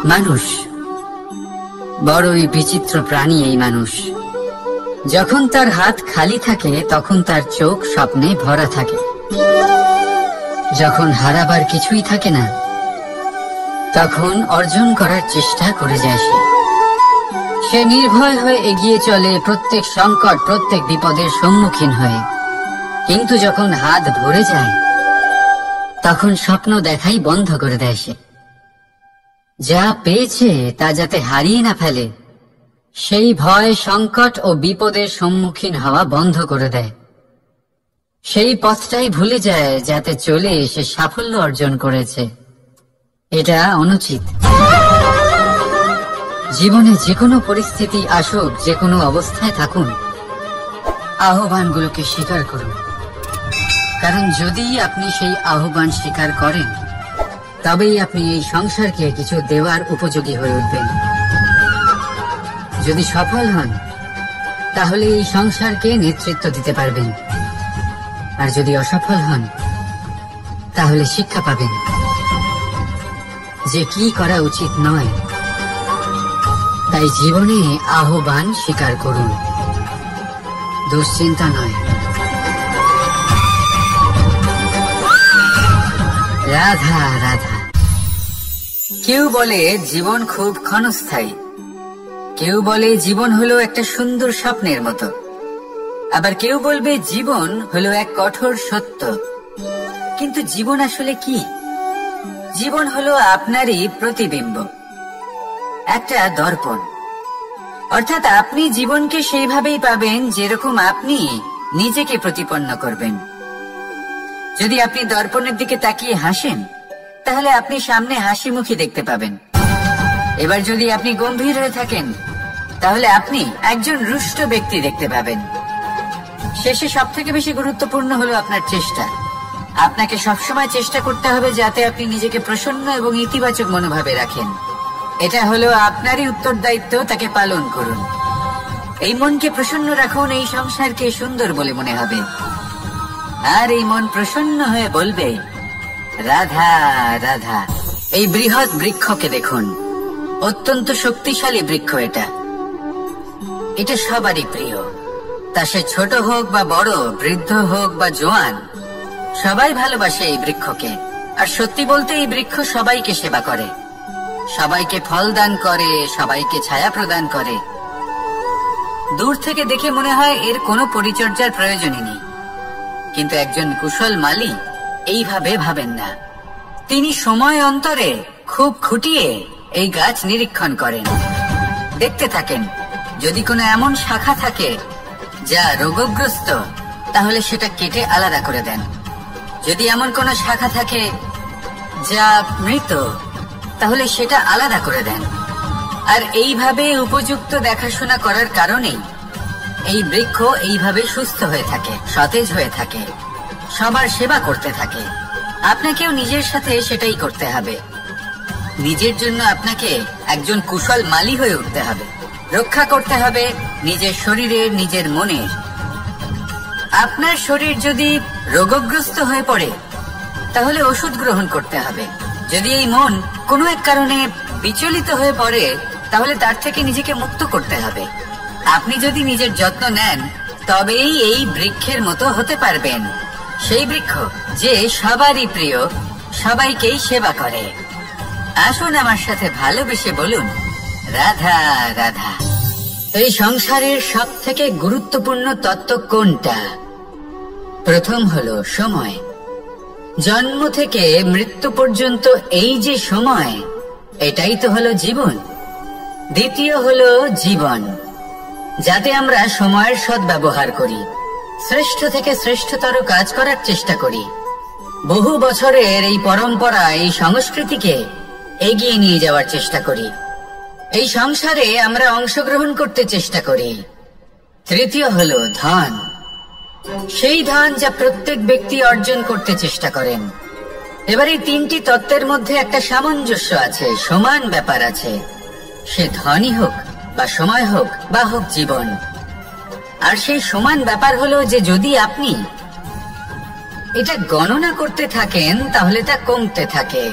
মানুষ বড়ই বিচিত্র প্রাণী। এই মানুষ যখন তার হাত খালি থাকে তখন তার চোখ স্বপ্নে ভরা থাকে। যখন হারাবার কিছুই থাকে না তখন অর্জন করার চেষ্টা করে যায়। সে নির্ভয় হয়ে এগিয়ে চলে প্রত্যেক সংকট, প্রত্যেক বিপদের সম্মুখীন হয়ে। কিন্তু যখন হাত ভরে যায় তখন স্বপ্ন দেখাই বন্ধ করে দেয়। সে যা পেয়েছে তা যাতে হারিয়ে না ফেলে সেই ভয়, সংকট ও বিপদের সম্মুখীন হওয়া বন্ধ করে দেয়। সেই পথটাই ভুলে যায় যাতে চলে সে সাফল্য অর্জন করেছে। এটা অনুচিত। জীবনে যে কোনো পরিস্থিতি আসুক, যে কোনো অবস্থায় থাকুন, আহ্বানগুলোকে স্বীকার করুন। কারণ যদি আপনি সেই আহ্বান স্বীকার করেন তবেই আপনি এই সংসারকে কিছু দেওয়ার উপযোগী হয়ে উঠবেন। যদি সফল হন তাহলে এই সংসারকে নেতৃত্ব দিতে পারবেন, আর যদি অসফল হন তাহলে শিক্ষা পাবেন যে কি করা উচিত নয়। তাই জীবনে আহ্বান স্বীকার করুন, দুশ্চিন্তা নয়। রাধা রাধা। কেউ বলে জীবন খুব ক্ষণস্থায়ী, কেউ বলে জীবন হলো একটা সুন্দর স্বপ্নের মতো, আবার কেউ বলবে জীবন হলো এক কঠোর সত্য। কিন্তু জীবন আসলে কি? জীবন হলো আপনারই প্রতিবিম্ব, একটা দর্পণ। অর্থাৎ আপনি জীবনকে সেইভাবেই পাবেন যেরকম আপনি নিজেকে প্রতিপন্ন করবেন। যদি আপনি দর্পণের দিকে তাকিয়ে হাসেন তাহলে আপনি সামনে হাসি মুখী দেখতে পাবেন। এবার যদি আপনি গম্ভীর হয়ে থাকেন তাহলে আপনি একজন রুষ্ট ব্যক্তি দেখতে পাবেন। শেষে সবথেকে বেশি গুরুত্বপূর্ণ হলো আপনার চেষ্টা। আপনাকে সবসময় চেষ্টা করতে হবে যাতে আপনি নিজেকে প্রসন্ন এবং ইতিবাচক মনোভাবে রাখেন। এটা হলো আপনারই উত্তরদায়িত্ব, তাকে পালন করুন। এই মনকে প্রসন্ন রাখুন, এই সংসারকে সুন্দর বলে মনে হবে। আর এই মন প্রসন্ন হয়ে বলবে রাধা রাধা। এই বৃহৎ বৃক্ষকে দেখুন, অত্যন্ত শক্তিশালী বৃক্ষ। এটা সবারই প্রিয়। তা সে ছোট হোক বা বড়, বৃদ্ধ হোক বা জোয়ান, সবাই ভালোবাসে এই বৃক্ষকে। আর সত্যি বলতে এই বৃক্ষ সবাইকে সেবা করে, সবাইকে ফল দান করে, সবাইকে ছায়া প্রদান করে। দূর থেকে দেখে মনে হয় এর কোনো পরিচর্যার প্রয়োজনই নেই। কিন্তু একজন কুশল মালী এইভাবে ভাবেন না। তিনি সময় অন্তরে খুব খুঁটিয়ে এই গাছ নিরীক্ষণ করেন, দেখতে থাকেন। যদি কোনো এমন শাখা থাকে যা রোগগ্রস্ত তাহলে সেটা কেটে আলাদা করে দেন। যদি এমন কোনো শাখা থাকে যা মৃত তাহলে সেটা আলাদা করে দেন। আর এইভাবে উপযুক্ত দেখাশোনা করার কারণেই এই বৃক্ষ এইভাবে সুস্থ হয়ে থাকে, সতেজ হয়ে থাকে, সবার সেবা করতে থাকে। আপনাকেও নিজের সাথে সেটাই করতে হবে। নিজের জন্য আপনাকে একজন কুশল মালী হয়ে উঠতে হবে। রক্ষা করতে হবে নিজের শরীরের, নিজের মনের। আপনার শরীর যদি রোগগ্রস্ত হয়ে পড়ে তাহলে ওষুধ গ্রহণ করতে হবে। যদি এই মন কোনো এক কারণে বিচলিত হয়ে পড়ে তাহলে তার থেকে নিজেকে মুক্ত করতে হবে। আপনি যদি নিজের যত্ন নেন তবেই এই বৃক্ষের মতো হতে পারবেন, সেই বৃক্ষ যে সবারই প্রিয়, সবাইকেই সেবা করে। আসুন আমার সাথে ভালোবেসে বলুন রাধা রাধা। এই সংসারের সব থেকে গুরুত্বপূর্ণ তত্ত্ব কোনটা? প্রথম হলো সময়। জন্ম থেকে মৃত্যু পর্যন্ত এই যে সময়, এটাই তো হলো জীবন। দ্বিতীয় হলো জীবন, যাতে আমরা সময়ের সদ্ব্যবহার করি, শ্রেষ্ঠ থেকে শ্রেষ্ঠতর কাজ করার চেষ্টা করি। বহু বছরের এই পরম্পরা, এই সংস্কৃতিকে এগিয়ে নিয়ে যাওয়ার চেষ্টা করি। এই সংসারে আমরা অংশগ্রহণ করতে চেষ্টা করি। তৃতীয় হলো ধন, সেই ধন যা প্রত্যেক ব্যক্তি অর্জন করতে চেষ্টা করেন। এবার এই তিনটি তত্ত্বের মধ্যে একটা সামঞ্জস্য আছে, সমান ব্যাপার আছে। সে ধনই হোক বা সময় হোক বা হোক জীবন। আর সেই সমান ব্যাপার হলো যে যদি আপনি এটা গণনা করতে থাকেন তাহলে তা কমতে থাকে।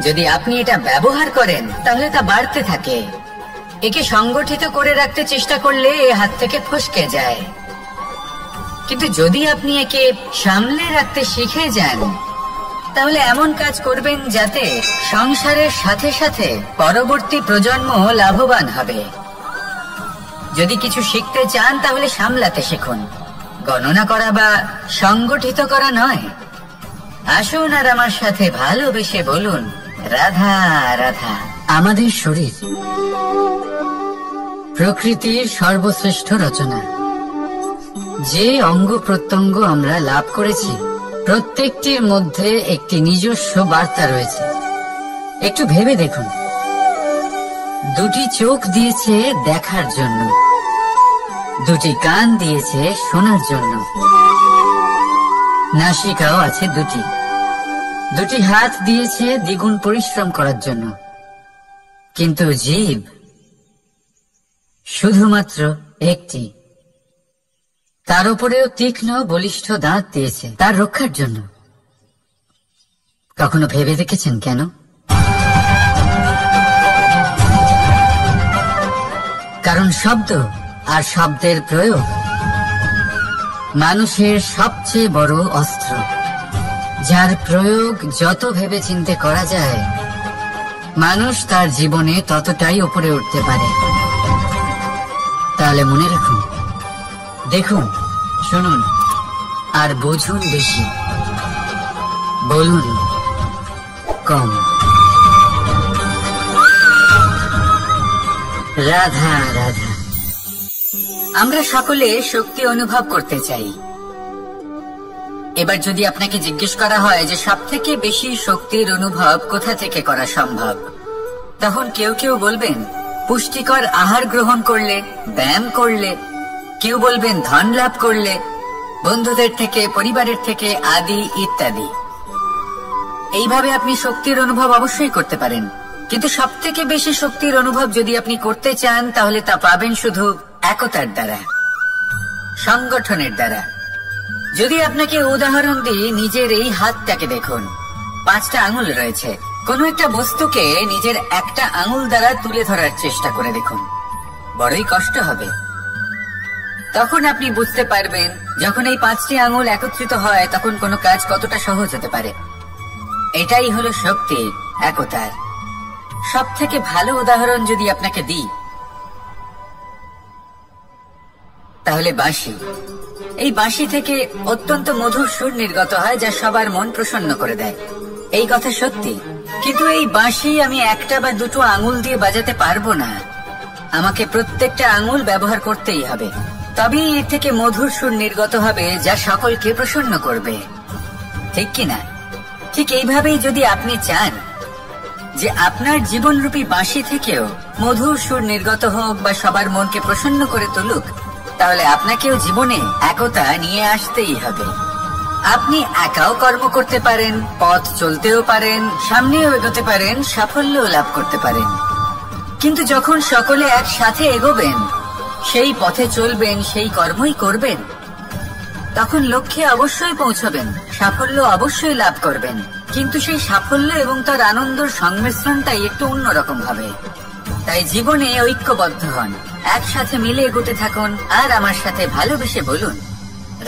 যদি আপনি এটা ব্যবহার করেন তাহলে তা বাড়তে থাকে। একে সংগঠিত করে রাখতে চেষ্টা করলে এ হাত থেকে ফসকে যায়। কিন্তু যদি আপনি একে সামলে রাখতে শিখে যান তাহলে এমন কাজ করবেন যাতে সংসারের সাথে সাথে পরবর্তী প্রজন্ম লাভবান হবে। যদি কিছু শিখতে চান তাহলে সামলাতে শিখুন, গণনা করা বা সংগঠিত করা নয়। আসুন আর আমার সাথে ভালোবেসে বলুন, রাধা রাধা। আমাদের শরীর প্রকৃতির সর্বশ্রেষ্ঠ রচনা। যে অঙ্গ প্রত্যঙ্গ আমরা লাভ করেছি প্রত্যেকটির মধ্যে একটি নিজস্ব বার্তা রয়েছে। একটু ভেবে দেখুন, দুটি চোখ দিয়েছে দেখার জন্য, দুটি কান দিয়েছে শোনার জন্য, নাসিকাও আছে দুটি, দুটি হাত দিয়েছে দ্বিগুণ পরিশ্রম করার জন্য। কিন্তু জীব শুধুমাত্র একটি। তার উপরেও তীক্ষ্ণ বলিষ্ঠ দাঁত দিয়েছে তার রক্ষার জন্য। কখনো ভেবে দেখেছেন কেন? কারণ শব্দ আর শব্দের প্রয়োগ মানুষের সবচেয়ে বড় অস্ত্র, যার প্রয়োগ যত ভেবে চিন্তে করা যায় মানুষ তার জীবনে ততটাই উপরে উঠতে পারে। তাহলে মনে রাখুন, দেখুন, শুনুন আর বুঝুন বেশি, বলুন কম। রাধা রাধা। আমরা সকলে শক্তি অনুভব করতে চাই। এবার যদি আপনাকে জিজ্ঞেস করা হয় যে সবথেকে বেশি শক্তির অনুভব কোথা থেকে করা সম্ভব, তখন কেউ কেউ বলবেন পুষ্টিকর আহার গ্রহণ করলে, ব্যায়াম করলে, কেউ বলবেন ধন লাভ করলে, বন্ধুদের থেকে, পরিবারের থেকে, আদি ইত্যাদি। এইভাবে আপনি শক্তির অনুভব অবশ্যই করতে পারেন, কিন্তু সবথেকে বেশি শক্তির অনুভব যদি আপনি করতে চান তাহলে তা পাবেন শুধু একতার দ্বারা, সংগঠনের দ্বারা। যদি আপনাকে উদাহরণ দিই, নিজের এই হাতটাকে দেখুন, 5টা আঙুল রয়েছে। কোন একটা বস্তুকে নিজের একটা আঙুল দ্বারা তুলে ধরার চেষ্টা করে দেখুন, বড়ই কষ্ট হবে। তখন আপনি বুঝতে পারবেন যখন এই 5টি আঙুল একত্রিত হয় তখন কোনো কাজ কতটা সহজ হতে পারে। এটাই হলো শক্তি, একতার। সব থেকে ভালো উদাহরণ যদি আপনাকে দিই তাহলে বাঁশি। এই বাঁশি থেকে অত্যন্ত মধুর সুর নির্গত হয় যা সবার মন প্রসন্ন করে দেয়। এই কথা সত্যি, কিন্তু এই বাঁশি আমি একটা বা দুটো আঙুল দিয়ে বাজাতে পারবো না। আমাকে প্রত্যেকটা আঙুল ব্যবহার করতেই হবে, তবেই এর থেকে মধুর সুর নির্গত হবে যা সকলকে প্রসন্ন করবে, ঠিক কিনা? ঠিক এইভাবেই যদি আপনি চান যে আপনার জীবনরূপী বাঁশি থেকেও মধুর সুর নির্গত হোক বা সবার মনকে প্রসন্ন করে তুলুক, তাহলে আপনাকেও জীবনে একতা নিয়ে আসতেই হবে। আপনি একাও কর্ম করতে পারেন, পথ চলতেও পারেন, সামনেও এগোতে পারেন, সাফল্যও লাভ করতে পারেন। কিন্তু যখন সকলে একসাথে এগোবেন, সেই পথে চলবেন, সেই কর্মই করবেন, তখন লক্ষ্যে অবশ্যই পৌঁছবেন, সাফল্য অবশ্যই লাভ করবেন। কিন্তু সেই সাফল্য এবং তার আনন্দের সংমিশ্রণটাই একটু অন্যরকম হবে। তাই জীবনে ঐক্যবদ্ধ হন, একসাথে মিলে এগোতে থাকুন, আর আমার সাথে ভালোবেসে বলুন,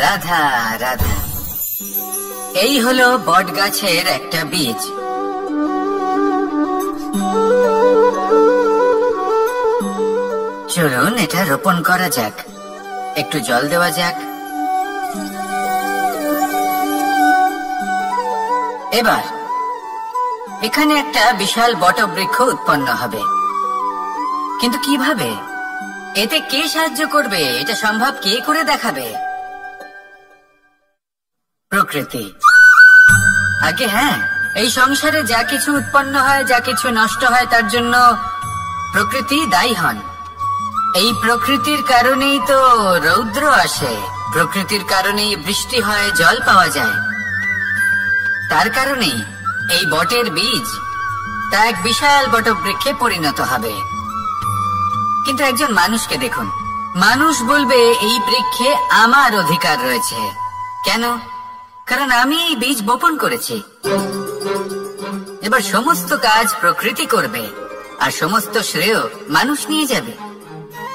রাধা রাধা। এই হলো বট গাছের একটা বীজ। চলুন এটা রোপণ করা যাক, একটু জল দেওয়া যাক। এবার এখানে একটা বিশাল বটবৃক্ষ উৎপন্ন হবে, কিন্তু কিভাবে? এতে কে সাহায্য করবে? এটা সম্ভব কে করে দেখাবে? প্রকৃতি। আগে হ্যাঁ, এই সংসারে যা কিছু উৎপন্ন হয়, যা কিছু নষ্ট হয়, তার জন্য প্রকৃতি দায়ী হন। এই প্রকৃতির কারণেই তো রৌদ্র আসে, প্রকৃতির কারণেই বৃষ্টি হয়, জল পাওয়া যায়। তার কারণেই এই বটের বীজ তা এক বিশাল বটবৃক্ষে পরিণত হবে। কিন্তু একজন মানুষকে দেখুন, মানুষ বলবে এই বৃক্ষে আমার অধিকার রয়েছে। কেন? কারণ আমি এই বীজ বপন করেছি। এবার সমস্ত কাজ প্রকৃতি করবে আর সমস্ত শ্রেয় মানুষ নিয়ে যাবে।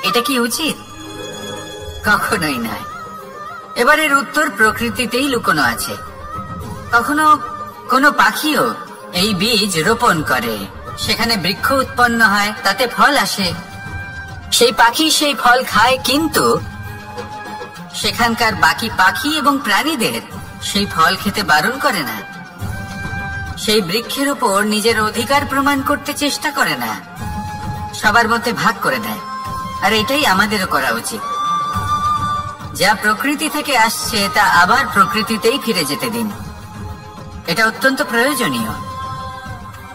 এটা কি উচিত? কখনোই নয়। এবারের উত্তর প্রকৃতিতেই লুকোনো আছে। কখনো কোনো পাখিও এই বীজ রোপণ করে, সেখানে বৃক্ষ উৎপন্ন হয়, তাতে ফল আসে, সেই পাখি সেই ফল খায়, কিন্তু সেখানকার বাকি পাখি এবং প্রাণীদের সেই ফল খেতে বারণ করে না। সেই বৃক্ষের উপর নিজের অধিকার প্রমাণ করতে চেষ্টা করে না, সবার মধ্যে ভাগ করে দেয়। আর এটাই আমাদেরও করা উচিত। যা প্রকৃতি থেকে আসছে তা আবার প্রকৃতিতেই ফিরে যেতে দিন। এটা অত্যন্ত প্রয়োজনীয়।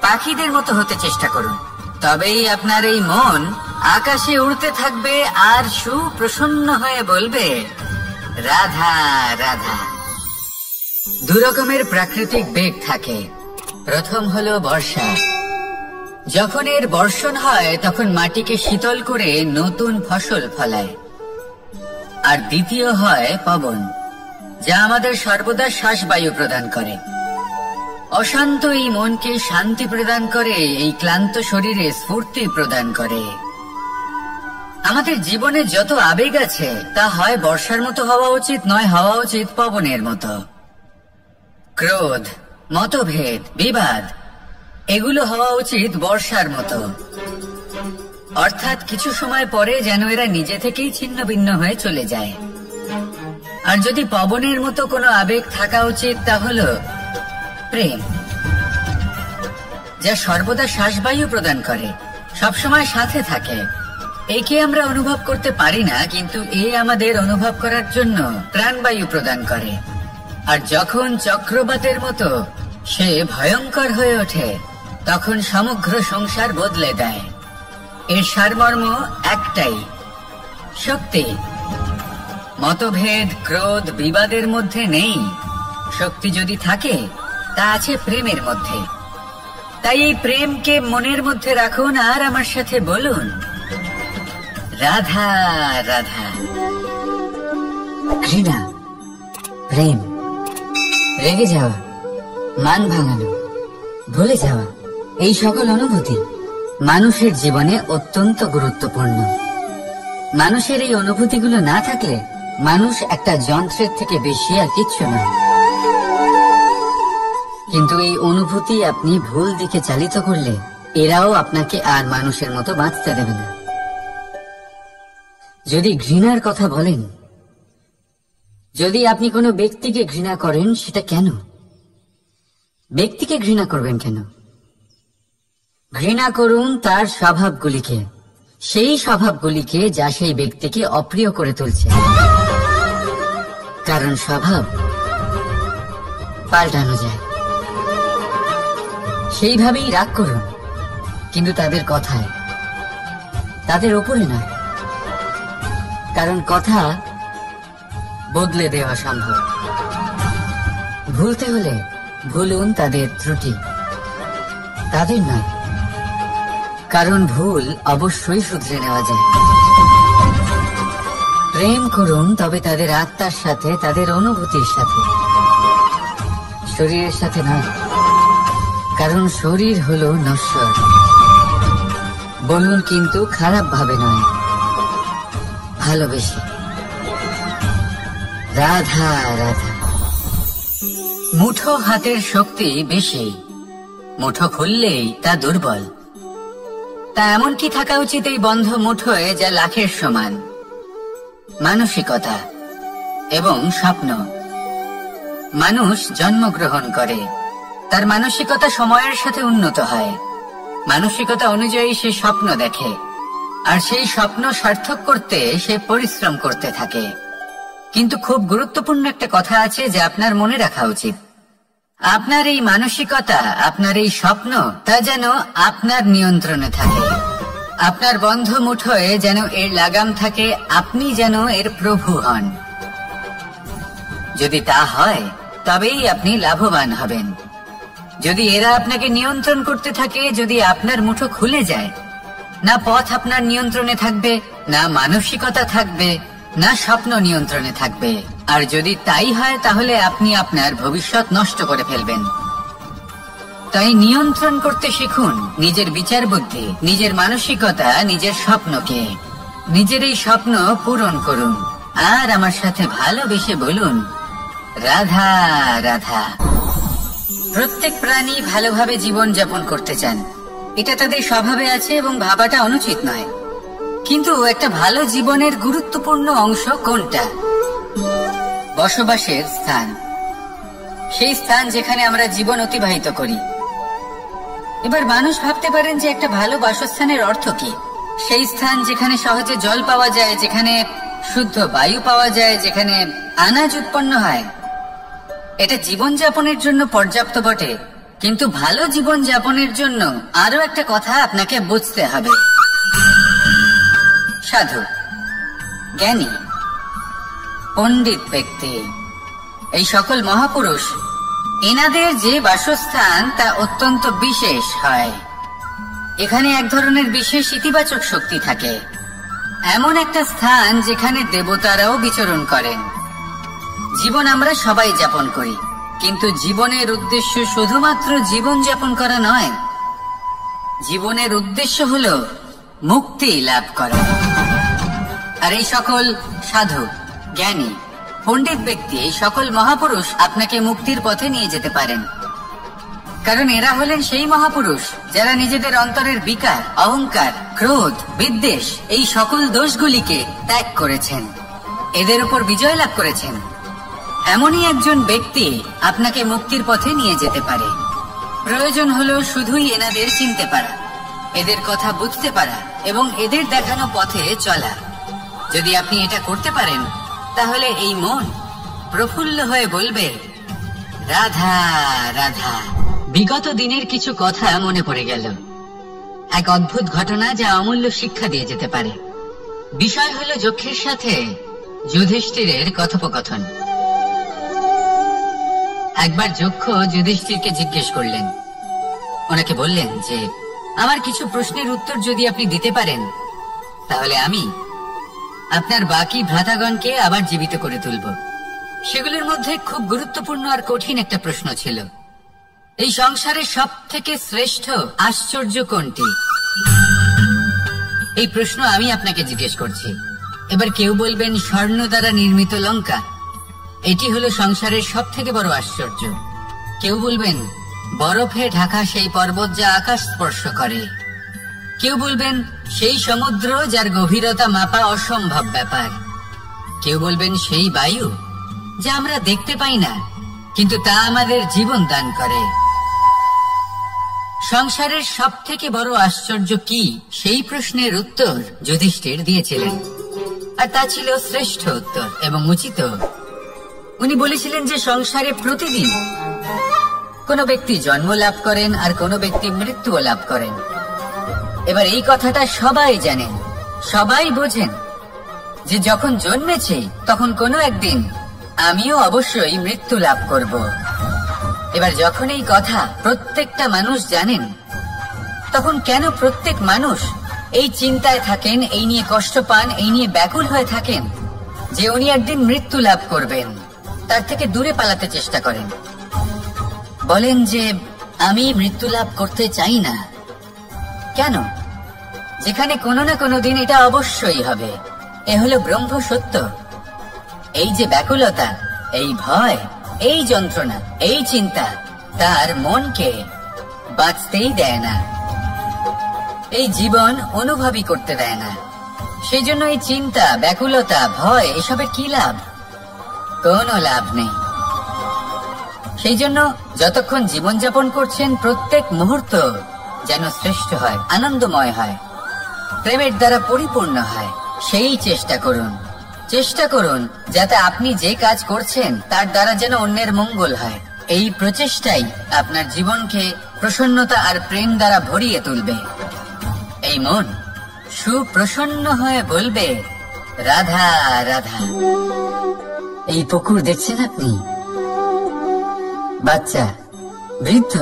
পাখিদের মতো হতে চেষ্টা করুন, তবেই আপনার এই মন আকাশে উড়তে থাকবে আর সুপ্রসন্ন হয়ে বলবে, রাধা রাধা। দু রকমের প্রাকৃতিক বেগ থাকে। প্রথম হলো বর্ষা। যখন এর বর্ষণ হয় তখন মাটিকে শীতল করে নতুন ফসল ফলায়। আর দ্বিতীয় হয় পবন, যা আমাদের সর্বদা শ্বাসবায়ু প্রদান করে। অশান্ত এই মনকে শান্তি প্রদান করে, এই ক্লান্ত শরীরে স্ফূর্তি প্রদান করে। আমাদের জীবনে যত আবেগ আছে তা হয় বর্ষার মতো হওয়া উচিত, নয় হওয়া উচিত পবনের মতো। ক্রোধ, মতভেদ, বিবাদ, এগুলো হওয়া উচিত বর্ষার মতো। অর্থাৎ কিছু সময় পরে যেন এরা নিজে থেকেই ছিন্ন ভিন্ন হয়ে চলে যায়। আর যদি পবনের মতো কোনো আবেগ থাকা উচিত তা হল প্রেম, যা সর্বদা শ্বাসবায়ু প্রদান করে, সবসময় সাথে থাকে। একে আমরা অনুভব করতে পারি না, কিন্তু এ আমাদের অনুভব করার জন্য প্রাণবায়ু প্রদান করে। আর যখন চক্রবাতের মতো সে ভয়ঙ্কর হয়ে ওঠে, তখন সমগ্র সংসার বদলে দেয়। এর সারমর্ম একটাই, শক্তি। মতভেদ, ক্রোধ, বিবাদের মধ্যে নেই। শক্তি যদি থাকে তা আছে প্রেমের মধ্যে। তাই এই প্রেমকে মনের মধ্যে রাখুন আর আমার সাথে বলুন, রাধা রাধা। ঘৃণা, প্রেম, রেগে যাওয়া, মান ভাঙানো, ভুলে যাওয়া, এই সকল অনুভূতি মানুষের জীবনে অত্যন্ত গুরুত্বপূর্ণ। মানুষের এই অনুভূতিগুলো না থাকলে মানুষ একটা যন্ত্রের থেকে বেশি আর কিচ্ছু নয়। কিন্তু এই অনুভূতি আপনি ভুল দিকে চালিত করলে এরাও আপনাকে আর মানুষের মতো বাঁচতে দেবে না। যদি ঘৃণার কথা বলেন, যদি আপনি কোনো ব্যক্তিকে ঘৃণা করেন, সেটা কেন? ব্যক্তিকে ঘৃণা করবেন কেন? ঘৃণা করুন তার স্বভাবগুলিকে, সেই স্বভাবগুলিকে যা সেই ব্যক্তিকে অপ্রিয় করে তুলছে। কারণ স্বভাব পাল্টানো যায়। সেইভাবেই রাগ করুন, কিন্তু তাদের কথায়, তাদের ওপরে নয়। কারণ কথা বদলে দেওয়া সম্ভব। ভুলতে হলে ভুলুন তাদের ত্রুটি, তাদের নয়। কারণ ভুল অবশ্যই শুধরে নেওয়া যায়। প্রেম করুন তবে তাদের আত্মার সাথে, তাদের অনুভূতির সাথে, শরীরের সাথে নয়। কারণ শরীর হলো নশ্বর। বলুন কিন্তু খারাপ ভাবে নয়, ভালোবেসে। রাধা রাধা। মুঠো হাতের শক্তি বেশি, মুঠো খুললেই তা দুর্বল। তা এমন কি থাকা উচিত এই বন্ধ মুঠোয় যা লাখের সমান? মানসিকতা এবং স্বপ্ন। মানুষ জন্মগ্রহণ করে, তার মানসিকতা সময়ের সাথে উন্নত হয়। মানসিকতা অনুযায়ী সে স্বপ্ন দেখে, আর সেই স্বপ্ন সার্থক করতে সে পরিশ্রম করতে থাকে। কিন্তু খুব গুরুত্বপূর্ণ একটা কথা আছে যা আপনার মনে রাখা উচিত। আপনার এই মানসিকতা, আপনার এই স্বপ্ন, তা যেন আপনার নিয়ন্ত্রণে থাকে। আপনার বন্ধ মুঠোয় যেন এর লাগাম থাকে, আপনি যেন এর প্রভু হন। যদি তা হয় তবেই আপনি লাভবান হবেন। যদি এরা আপনাকে নিয়ন্ত্রণ করতে থাকে, যদি আপনার মুঠো খুলে যায়, না পথ আপনার নিয়ন্ত্রণে থাকবে, না মানসিকতা থাকবে, না স্বপ্ন নিয়ন্ত্রণে থাকবে। আর যদি তাই হয় তাহলে আপনি আপনার ভবিষ্যৎ নষ্ট করে ফেলবেন। তাই নিয়ন্ত্রণ করতে শিখুন নিজের বিচার বুদ্ধি, নিজের মানসিকতা, নিজের স্বপ্নকে। নিজের এই স্বপ্ন পূরণ করুন আর আমার সাথে ভালোবেসে বলুন, রাধা রাধা। প্রত্যেক প্রাণী ভালোভাবে জীবন যাপন করতে চান, এটা তাদের স্বভাবে আছে এবং ভাবাটা অনুচিত নয়। কিন্তু একটা ভালো জীবনের গুরুত্বপূর্ণ অংশ কোনটা? বসবাসের স্থান, সেই স্থান যেখানে আমরা জীবন অতিবাহিত করি। এবার মানুষ ভাবতে পারেন যে একটা ভালো বাসস্থানের অর্থ কি? সেই স্থান যেখানে সহজে জল পাওয়া যায়, যেখানে শুদ্ধ বায়ু পাওয়া যায়, যেখানে আনাজ উৎপন্ন হয়। এটা জীবনযাপনের জন্য পর্যাপ্ত বটে, কিন্তু ভালো জীবন যাপনের জন্য আরো একটা কথা আপনাকে বুঝতে হবে। সাধু, জ্ঞানী, পণ্ডিত ব্যক্তি, এই সকল মহাপুরুষ, এনাদের যে বাসস্থান তা অত্যন্ত বিশেষ হয়। এখানে এক ধরনের বিশেষ ইতিবাচক শক্তি থাকে, এমন একটা স্থান যেখানে দেবতারাও বিচরণ করেন। জীবন আমরা সবাই যাপন করি, কিন্তু জীবনের উদ্দেশ্য শুধুমাত্র জীবন যাপন করা নয়। জীবনের উদ্দেশ্য হলো মুক্তি লাভ করা। আর এই সকল সাধু, জ্ঞানী, পণ্ডিত ব্যক্তি, এই সকল মহাপুরুষ আপনাকে মুক্তির পথে নিয়ে যেতে পারেন। কারণ এরা হলেন সেই মহাপুরুষ যারা নিজেদের অন্তরের বিকার, অহংকার, ক্রোধ, বিদ্বেষ, এই সকল দোষগুলিকে ত্যাগ করেছেন, এদের উপর বিজয় লাভ করেছেন। এমনই একজন ব্যক্তি আপনাকে মুক্তির পথে নিয়ে যেতে পারে। প্রয়োজন হলো শুধুই এনাদের চিনতে পারা, এদের কথা বুঝতে পারা এবং এদের দেখানো পথে চলা। যদি আপনি এটা করতে পারেন, তাহলে এই মন প্রফুল্ল হয়ে বলবে, রাধা রাধা। বিগত দিনের কিছু কথা মনে পড়ে গেল, এক অদ্ভুত ঘটনা যা অমূল্য শিক্ষা দিয়ে যেতে পারে। বিষয় হলো যক্ষের সাথে যুধিষ্ঠিরের কথোপকথন। একবার যক্ষ যুধিষ্ঠিরকে জিজ্ঞেস করলেন, ওনাকে বললেন যে আমার কিছু প্রশ্নের উত্তর যদি আপনি দিতে পারেন, তাহলে আমি আপনার বাকি ভ্রাতাগণকে আবার জীবিত করে তুলব। সেগুলোর মধ্যে খুব গুরুত্বপূর্ণ আর কঠিন একটা প্রশ্ন ছিল, এই সংসারে সব থেকে শ্রেষ্ঠ আশ্চর্য কোনটি? এই প্রশ্ন আমি আপনাকে জিজ্ঞেস করছি। এবার কেউ বলবেন স্বর্ণ দ্বারা নির্মিত লঙ্কা, এটি হলো সংসারের সব থেকে বড় আশ্চর্য। কেউ বলবেন বরফে ঢাকা সেই পর্বত যা আকাশ স্পর্শ করে। কেউ বলবেন সেই সমুদ্র যার গভীরতা মাপা অসম্ভব ব্যাপার। কেউ বলবেন সেই বায়ু যা আমরা দেখতে পাই না, কিন্তু তা আমাদের জীবন দান করে। সংসারের সব থেকে বড় আশ্চর্য কি, সেই প্রশ্নের উত্তর যুধিষ্ঠির দিয়েছিলেন, আর তা ছিল শ্রেষ্ঠ উত্তর এবং উচিত। উনি বলেছিলেন যে সংসারে প্রতিদিন কোন ব্যক্তি জন্ম লাভ করেন আর কোন ব্যক্তি মৃত্যুও লাভ করেন। এবার এই কথাটা সবাই জানেন, সবাই বোঝেন যে যখন জন্মেছে তখন কোনো একদিন আমিও অবশ্যই মৃত্যু লাভ করব। এবার যখন এই কথা প্রত্যেকটা মানুষ জানেন, তখন কেন প্রত্যেক মানুষ এই চিন্তায় থাকেন, এই নিয়ে কষ্ট পান, এই নিয়ে ব্যাকুল হয়ে থাকেন যে উনি একদিন মৃত্যু লাভ করবেন, তার থেকে দূরে পালাতে চেষ্টা করেন। বলেন যে আমি মৃত্যু লাভ করতে চাই না। কেন? যেখানে কোনো না কোনো দিন এটা অবশ্যই হবে। এ হলো ব্রহ্ম সত্য। এই যে ব্যাকুলতা, এই ভয়, এই যন্ত্রণা, এই চিন্তা তার মনকে বাঁচতেই দেয় না, এই জীবন অনুভবই করতে দেয় না। সেই জন্য এই চিন্তা, ব্যাকুলতা, ভয়, এসবের কি লাভ? কোনো লাভ নেই। সেই জন্য যতক্ষণ জীবনযাপন করছেন, প্রত্যেক মুহূর্ত যেন শ্রেষ্ঠ হয়, আনন্দময় হয়, প্রেমের দ্বারা পরিপূর্ণ হয়, সেই চেষ্টা করুন। চেষ্টা করুন যাতে আপনি যে কাজ করছেন তার দ্বারা যেন অন্যের মঙ্গল হয়। এই প্রচেষ্টাই আপনার জীবনকে প্রসন্নতা আর প্রেম দ্বারা ভরিয়ে তুলবে। এই মন সুপ্রসন্ন হয়ে বলবে, রাধা রাধা। এই পুকুর দেখছেন আপনি? বাচ্চা, বৃদ্ধ,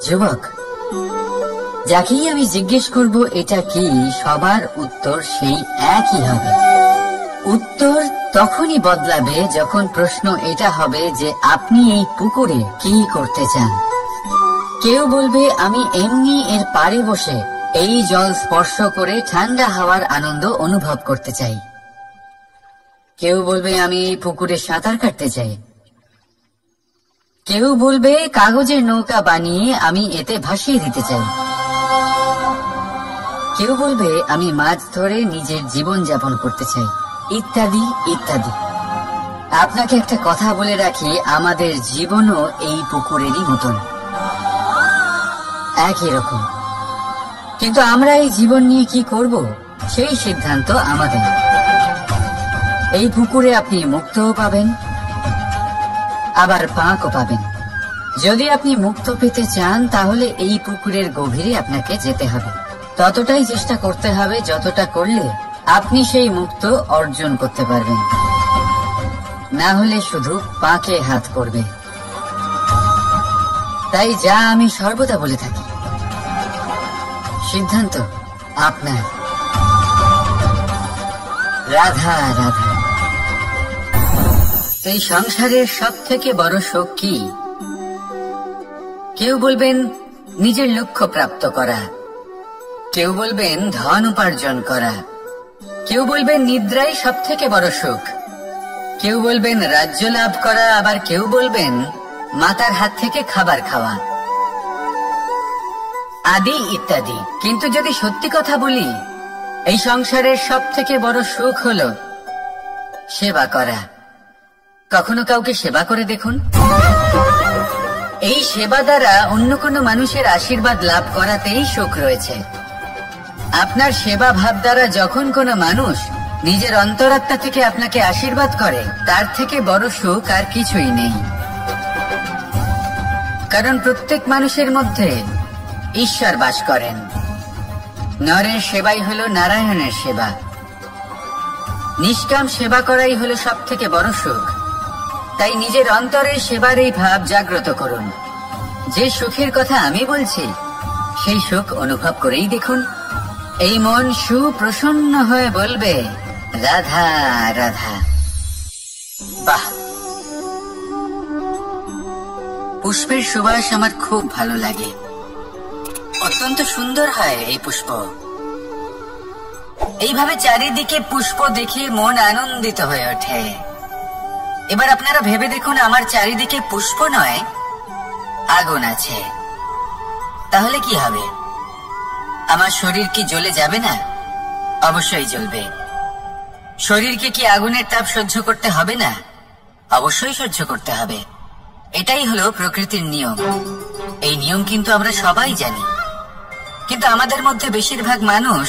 যুবক, যাকেই আমি জিজ্ঞেস করব এটা কি, সবার উত্তর সেই একই হবে। উত্তর তখনই বদলাবে যখন প্রশ্ন এটা হবে যে আপনি এই পুকুরে কি করতে চান। কেউ বলবে আমি এমনি এর পাড়ে বসে এই জল স্পর্শ করে ঠান্ডা হাওয়ার আনন্দ অনুভব করতে চাই। কেউ বলবে আমি এই পুকুরে সাঁতার কাটতে চাই। কেউ বলবে কাগজের নৌকা বানিয়ে আমি এতে ভাসিয়ে দিতে চাই। কেউ বলবে আমি মাছ ধরে নিজের জীবন যাপন করতে চাই, ইত্যাদি ইত্যাদি। আপনাকে একটা কথা বলে রাখি, আমাদের জীবনও এই পুকুরেরই মতন, একই রকম। কিন্তু আমরা এই জীবন নিয়ে কি করব সেই সিদ্ধান্ত আমাদের। এই পুকুরে আপনি মুক্তও পাবেন, আবার পাঁকও পাবেন। যদি আপনি মুক্ত পেতে চান তাহলে এই পুকুরের গভীরে আপনাকে যেতে হবে, ততটাই চেষ্টা করতে হবে যতটা করলে আপনি সেই মুক্ত অর্জন করতে পারবেন। না হলে শুধু পাঁকে হাত পড়বে। তাই যা আমি সর্বদা বলে থাকি, সিদ্ধান্ত আপনার। রাধা রাধা। এই সংসারের সব থেকে বড় সুখ কি? কেউ বলবেন নিজের লক্ষ্য প্রাপ্ত করা, কেউ বলবেন ধন উপার্জন করা, কেউ বলবেন নিদ্রাই সব থেকে বড় সুখ, কেউ বলবেন রাজ্য লাভ করা, আবার কেউ বলবেন মাতার হাত থেকে খাবার খাওয়া, আদি ইত্যাদি। কিন্তু যদি সত্যি কথা বলি, এই সংসারের সব থেকে বড় সুখ হলো সেবা করা। কখনো কাউকে সেবা করে দেখুন। এই সেবা দ্বারা অন্য কোনো মানুষের আশীর্বাদ লাভ করাতেই সুখ রয়েছে। আপনার সেবা ভাব দ্বারা যখন কোনো মানুষ নিজের অন্তরাত্মা থেকে আপনাকে আশীর্বাদ করে, তার থেকে বড় সুখ আর কিছুই নেই। কারণ প্রত্যেক মানুষের মধ্যে ঈশ্বর বাস করেন। নরের সেবাই হলো নারায়ণের সেবা। নিষ্কাম সেবা করাই হলো সব থেকে বড় সুখ। তাই নিজের অন্তরের সেবার এই ভাব জাগ্রত করুন। যে সুখের কথা আমি বলছি সেই সুখ অনুভব করেই দেখুন। এই মন সুপ্রসন্ন হয়ে বলবে রাধা রাধা। বাহ, পুষ্পের সুবাস আমার খুব ভালো লাগে। অত্যন্ত সুন্দর হয় এই পুষ্প। এইভাবে চারিদিকে পুষ্প দেখে মন আনন্দিত হয়ে ওঠে। এবার আপনারা ভেবে দেখুন, আমার চারিদিকে পুষ্প নয়, আগুন আছে। তাহলে কি হবে? আমার শরীর কি জ্বলে যাবে না? অবশ্যই জ্বলবে। শরীরকে কি আগুনের তাপ সহ্য করতে হবে না? অবশ্যই সহ্য করতে হবে। এটাই হলো প্রকৃতির নিয়ম। এই নিয়ম কিন্তু আমরা সবাই জানি, কিন্তু আমাদের মধ্যে বেশিরভাগ মানুষ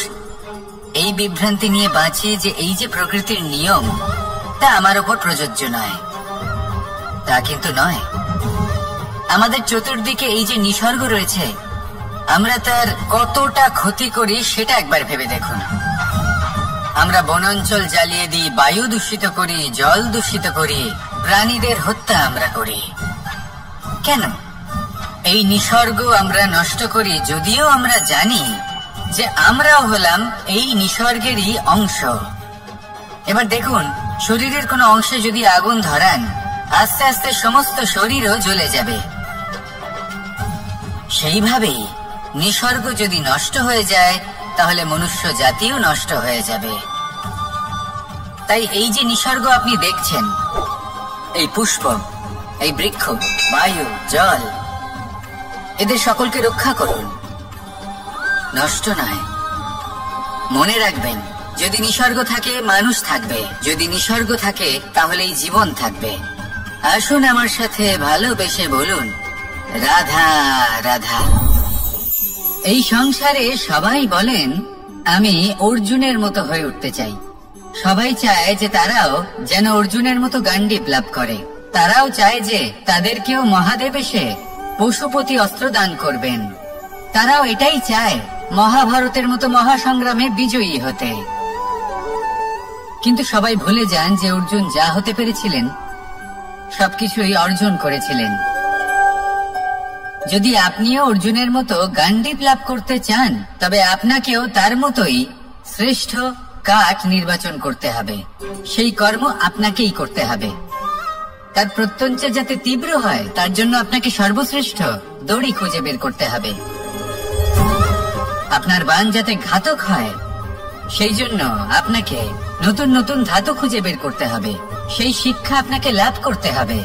এই বিভ্রান্তি নিয়ে বাঁচে যে এই যে প্রকৃতির নিয়ম, তা আমার উপর প্রযোজ্য নয়। তা কিন্তু নয়। আমাদের চতুর্দিকে এই যে নিসর্গ রয়েছে, আমরা তার কতটা ক্ষতি করি সেটা একবার ভেবে দেখুন। আমরা বনাঞ্চল জ্বালিয়ে দিই, বায়ু দূষিত করি, জল দূষিত করি, প্রাণীদের হত্যা আমরা করি। কেন? এই নিসর্গ আমরা নষ্ট করি, যদিও আমরা জানি যে আমরাও হলাম এই নিসর্গেরই অংশ। এবার দেখুন, শরীরের কোনো অংশে যদি আগুন ধরান, আস্তে আস্তে সমস্ত শরীরও জ্বলে যাবে। সেইভাবেই নিসর্গ যদি নষ্ট হয়ে যায়, তাহলে মনুষ্য জাতিও নষ্ট হয়ে যাবে। তাই এই যে নিসর্গ আপনি দেখছেন, এই পুষ্প, এই বৃক্ষ, বায়ু, জল, এদের সকলকে রক্ষা করুন, নষ্ট নয়। মনে রাখবেন, যদি নিসর্গ থাকে মানুষ থাকবে, যদি নিসর্গ থাকে তাহলে এই জীবন থাকবে। আসুন আমার সাথে ভালোবেসে বলুন রাধা রাধা। এই সংসারে সবাই বলেন আমি অর্জুনের মতো হয়ে উঠতে চাই। সবাই চায় যে তারাও যেন অর্জুনের মতো গান্ডীব লাভ করে। তারাও চায় যে তাদেরকেও মহাদেব এসে পশুপতি অস্ত্র দান করবেন। তারাও এটাই চায় মহাভারতের মতো মহাসংগ্রামে বিজয়ী হতে। কিন্তু সবাই ভুলে যান যে অর্জুন যা হতে পেরেছিলেন সবকিছুই অর্জন করেছিলেন। যদি আপনিও অর্জুনের মতো গান্ডীব লাভ করতে চান, তবে আপনাকেও তার মতোই শ্রেষ্ঠ কাঠ নির্বাচন করতে হবে। সেই কর্ম আপনাকেই করতে হবে। তার প্রত্যঞ্চা যাতে তীব্র হয় তার জন্য আপনাকে সর্বশ্রেষ্ঠ দড়ি খুঁজে বের করতে হবে। আপনার বাণ যাতে ঘাতক হয় সেই জন্য আপনাকে নতুন নতুন ধাতু খুঁজে বের করতে হবে। সেই শিক্ষা আপনাকে লাভ করতে হবে,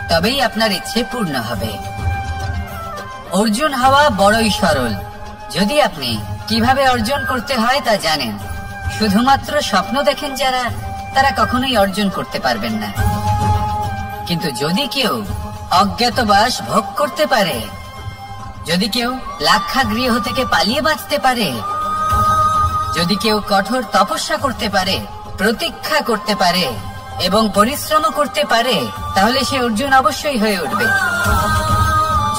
তবেই আপনার ইচ্ছে পূর্ণ হবে। অর্জুন হওয়া বড়ই সরল যদি আপনি কিভাবে অর্জন করতে হয় তা জানেন। শুধুমাত্র স্বপ্ন দেখেন যারা, তারা কখনোই অর্জন করতে পারবেন না। কিন্তু যদি কেউ অজ্ঞাতবাস ভোগ করতে পারে, যদি কেউ লাক্ষাগৃহ থেকে পালিয়ে বাঁচতে পারে, যদি কেউ কঠোর তপস্যা করতে পারে, প্রতীক্ষা করতে পারে এবং পরিশ্রম করতে পারে, তাহলে সে অর্জুন অবশ্যই হয়ে উঠবে।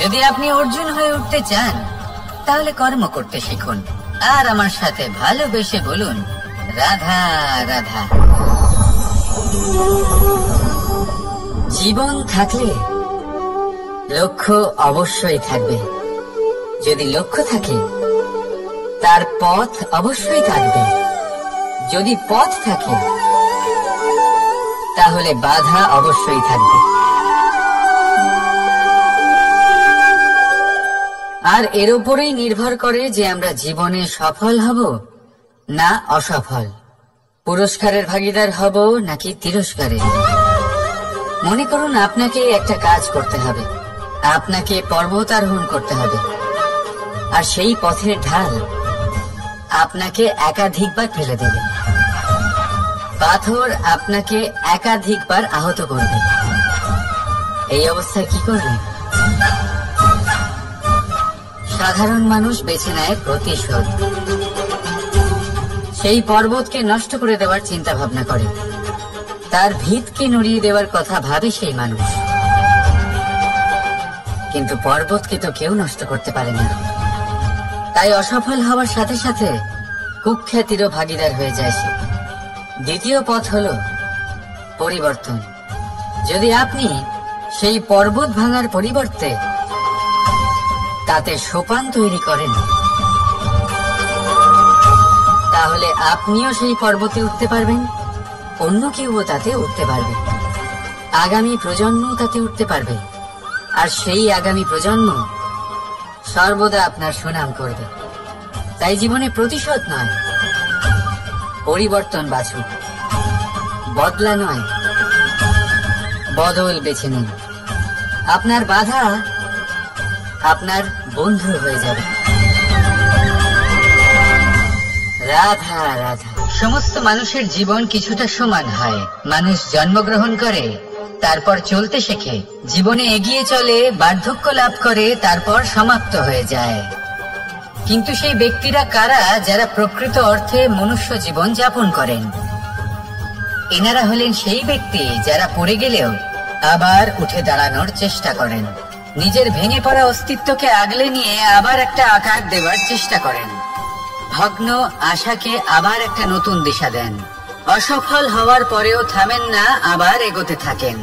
যদি আপনি অর্জুন হয়ে উঠতে চান তাহলে কর্ম করতে শিখুন আর আমার সাথে ভালোবেসে বলুন রাধা রাধা। জীবন থাকলে লক্ষ্য অবশ্যই থাকবে। যদি লক্ষ্য থাকে তার পথ অবশ্যই থাকবে। যদি পথ থাকে তাহলে বাধা অবশ্যই থাকবে। আর এর উপরেই নির্ভর করে যে আমরা জীবনে সফল হব না অসফল, পুরস্কারের ভাগীদার হব নাকি তিরস্কারের। মনে করুন আপনাকে একটা কাজ করতে হবে, আপনাকে পর্বতারোহণ করতে হবে, আর সেই পথের ঢাল আপনাকে একাধিকবার ফেলে দেবে। পাথর আপনাকে একাধিকবার আহত করবে। এই অবস্থায় কি করবে? সাধারণ মানুষ বেছে নেয় প্রতিশোধ। সেই পর্বতকে নষ্ট করে দেওয়ার চিন্তা ভাবনা করে, তার ভিতকে নড়িয়ে দেওয়ার কথা ভাবে সেই মানুষ। কিন্তু পর্বতকে তো কেউ নষ্ট করতে পারে না। তাই অসফল হওয়ার সাথে সাথে কুখ্যাতিরও ভাগীদার হয়ে যায় সে। দ্বিতীয় পথ হলো পরিবর্তন। যদি আপনি সেই পর্বত ভাঙার পরিবর্তে তাতে সোপান তৈরি করেন, তাহলে আপনিও সেই পর্বতে উঠতে পারবেন, অন্য কেউ তাতে উঠতে পারবে, আগামী প্রজন্ম তাতে উঠতে পারবে, আর সেই আগামী প্রজন্ম সর্বদা আপনার সুনাম করবে। তাই জীবনে প্রতিশোধ নয়, পরিবর্তন বাছুন। বদলা নয়, বদল বেছে নিন। আপনার বাধা আপনার বন্ধু হয়ে যাবে। রাধা রাধা। সমস্ত মানুষের জীবন কিছুটা সমান হয়। মানুষ জন্মগ্রহণ করে, তারপর চলতে শেখে, জীবনে এগিয়ে চলে, বার্ধক্য লাভ করে, তারপর সমাপ্ত হয়ে যায়। কিন্তু সেই ব্যক্তিরা কারা যারা প্রকৃত অর্থে মনুষ্য জীবন যাপন করেন? এনারা হলেন সেই ব্যক্তি যারা পড়ে গেলেও আবার উঠে দাঁড়ানোর চেষ্টা করেন, নিজের ভেঙে পড়া অস্তিত্বকে আগলে নিয়ে আবার একটা আকার দেওয়ার চেষ্টা করেন, ভগ্ন আশাকে আবার একটা নতুন দিশা দেন। অসফল হওয়ার পরেও থামেন না, আবার এগোতে থাকেন।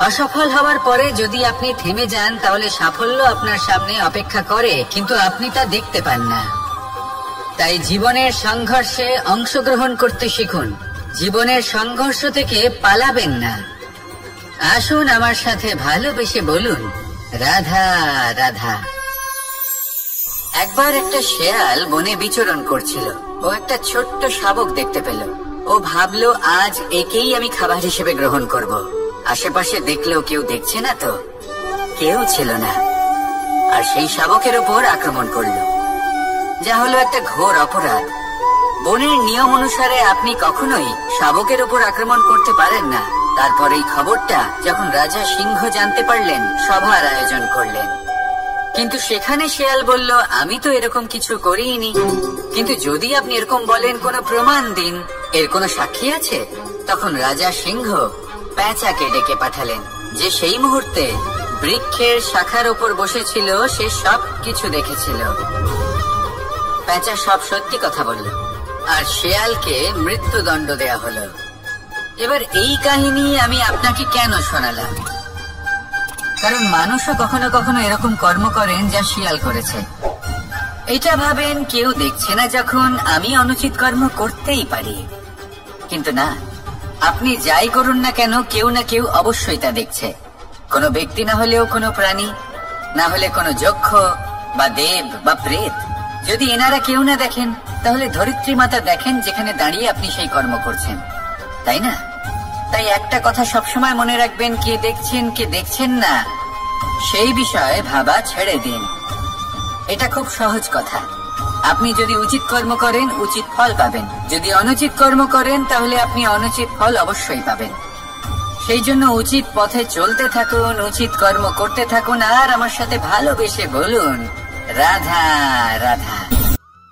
অসফল হওয়ার পরে যদি আপনি থেমে যান তাহলে সাফল্য আপনার সামনে অপেক্ষা করে, কিন্তু আপনি তা দেখতে পান না। তাই জীবনের সংঘর্ষে অংশগ্রহণ করতে শিখুন। জীবনের সংঘর্ষ থেকে পালাবেন না। আসুন আমার সাথে ভালোবেসে বলুন রাধা রাধা। একবার একটা শেয়াল বনে বিচরণ করছিল। ও একটা ছোট্ট শাবক দেখতে পেল। ও ভাবলো আজ একেই আমি খাবার হিসেবে গ্রহণ করব। আশেপাশে দেখলেও কেউ দেখছে না তো, কেউ ছিল না, আর সেই শাবকের উপর আক্রমণ করল, যা হলো একটা ঘোর অপরাধ। বনের নিয়ম অনুসারে আপনি কখনোই শাবকের উপর আক্রমণ করতে পারেন না। তারপর এই খবরটা যখন রাজা সিংহ জানতে পারলেন, সভার আয়োজন করলেন। কিন্তু সেখানে শেয়াল বলল, আমি তো এরকম কিছু করিনি। কিন্তু যদি আপনি এরকম বলেন, কোনো প্রমাণ দিন, এর কোনো সাক্ষী আছে? তখন রাজা সিংহ পেঁচাকে ডেকে পাঠালেন, যে সেই মুহূর্তে বৃক্ষের শাখার ওপর বসেছিল, সে সব কিছু দেখেছিল। পেঁচা সব সত্যি কথা বলল, আর শেয়ালকে মৃত্যুদণ্ড দেয়া হলো। এবার এই কাহিনী আমি আপনাকে কেন শোনালাম? কারণ মানুষও কখনো কখনো এরকম কর্ম করেন যা শিয়াল করেছে। এটা ভাবেন কেউ দেখছে না, যখন আমি অনুচিত কর্ম করতেই পারি। কিন্তু না, আপনি যাই করুন না কেন কেউ না কেউ অবশ্যই তা দেখছে। কোনো ব্যক্তি না হলেও কোনো প্রাণী, না হলে কোনো যক্ষ বা দেব বা প্রেত। যদি এনারা কেউ না দেখেন তাহলে ধরিত্রী মাতা দেখেন, যেখানে দাঁড়িয়ে আপনি সেই কর্ম করছেন, তাই না? তাই একটা কথা সবসময় মনে রাখবেন, কে দেখছেন কে দেখছেন না সেই বিষয়ে ভাবা ছেড়ে দিন। এটা খুব সহজ কথা। আপনি যদি উচিত কর্ম করেন উচিত ফল পাবেন, যদি অনুচিত কর্ম করেন তাহলে আপনি অনুচিত ফল অবশ্যই পাবেন। সেই জন্য উচিত পথে চলতে থাকুন, উচিত কর্ম করতে থাকুন, আর আমার সাথে ভালোবেসে বলুন রাধা রাধা।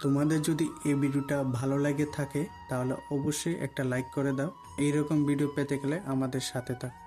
তোমাদের যদি এই ভিডিওটা ভালো লাগে থাকে তাহলে অবশ্যই একটা লাইক করে দাও। এইরকম ভিডিও পেতে গেলে আমাদের সাথে থাকো।